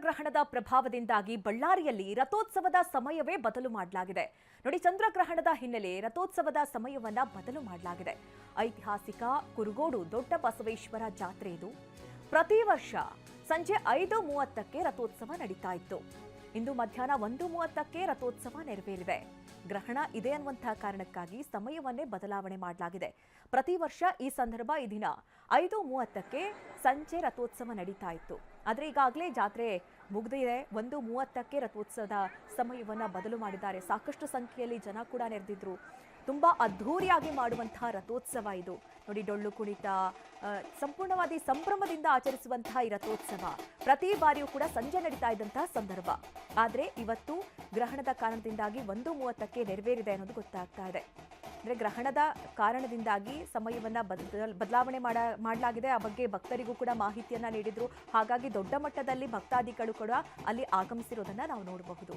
ಚಂದ್ರಗ್ರಹಣದ ಪ್ರಭಾವದಿಂದಾಗಿ ಬಳ್ಳಾರಿಯಲ್ಲಿ ರಥೋತ್ಸವದ ಸಮಯವೇ ಬದಲು ಮಾಡಲಾಗಿದೆ. ನೋಡಿ, ಚಂದ್ರಗ್ರಹಣದ ಹಿನ್ನೆಲೆ ರಥೋತ್ಸವದ ಸಮಯವನ್ನ ಬದಲು ಮಾಡಲಾಗಿದೆ. ಐತಿಹಾಸಿಕ ಕುರುಗೋಡು ದೊಡ್ಡ ಬಸವೇಶ್ವರ ಜಾತ್ರೆ ಇದು. ಪ್ರತಿ ವರ್ಷ ಸಂಜೆ 5:30ಕ್ಕೆ ರಥೋತ್ಸವ ನಡೀತಾ ಇತ್ತು. ಇಂದು ಮಧ್ಯಾಹ್ನ 1:30ಕ್ಕೆ ರಥೋತ್ಸವ ನೆರವೇರಿದೆ. ಗ್ರಹಣ ಇದೆ ಅನ್ನುವಂತಹ ಕಾರಣಕ್ಕಾಗಿ ಸಮಯವನ್ನೇ ಬದಲಾವಣೆ ಮಾಡಲಾಗಿದೆ. ಪ್ರತಿ ವರ್ಷ ಈ ಸಂದರ್ಭ ಈ ದಿನ 5:30ಕ್ಕೆ ಸಂಜೆ ರಥೋತ್ಸವ ನಡೀತಾ ಇತ್ತು. ಆದರೆ ಈಗಾಗಲೇ ಜಾತ್ರೆ ಮುಗಿದಿದೆ. 1:30ಕ್ಕೆ ರಥೋತ್ಸವದ ಸಮಯವನ್ನ ಬದಲು ಮಾಡಿದ್ದಾರೆ. ಸಾಕಷ್ಟು ಸಂಖ್ಯೆಯಲ್ಲಿ ಜನ ಕೂಡ ನೆರೆದಿದ್ರು. ತುಂಬಾ ಅದ್ಧೂರಿಯಾಗಿ ಮಾಡುವಂತಹ ರಥೋತ್ಸವ ಇದು. ನೋಡಿ, ಡೊಳ್ಳು ಕುಣಿತ, ಸಂಪೂರ್ಣವಾಗಿ ಸಂಭ್ರಮದಿಂದ ಆಚರಿಸುವಂತಹ ಈ ರಥೋತ್ಸವ ಪ್ರತಿ ಬಾರಿಯೂ ಕೂಡ ಸಂಜೆ ನಡೀತಾ ಇದ್ದಂತಹ ಸಂದರ್ಭ. ಆದರೆ ಇವತ್ತು ಗ್ರಹಣದ ಕಾರಣದಿಂದಾಗಿ 1:30ಕ್ಕೆ ನೆರವೇರಿದೆ ಅನ್ನೋದು ಗೊತ್ತಾಗ್ತಾ ಇದೆ. ಅಂದರೆ ಗ್ರಹಣದ ಕಾರಣದಿಂದಾಗಿ ಸಮಯವನ್ನ ಬದಲಾವಣೆ ಮಾಡಲಾಗಿದೆ. ಆ ಬಗ್ಗೆ ಭಕ್ತರಿಗೂ ಕೂಡ ಮಾಹಿತಿಯನ್ನ ನೀಡಿದ್ರು. ಹಾಗಾಗಿ ದೊಡ್ಡ ಮಟ್ಟದಲ್ಲಿ ಭಕ್ತಾದಿಗಳು ಕೂಡ ಅಲ್ಲಿ ಆಗಮಿಸಿರೋದನ್ನ ನಾವು ನೋಡಬಹುದು.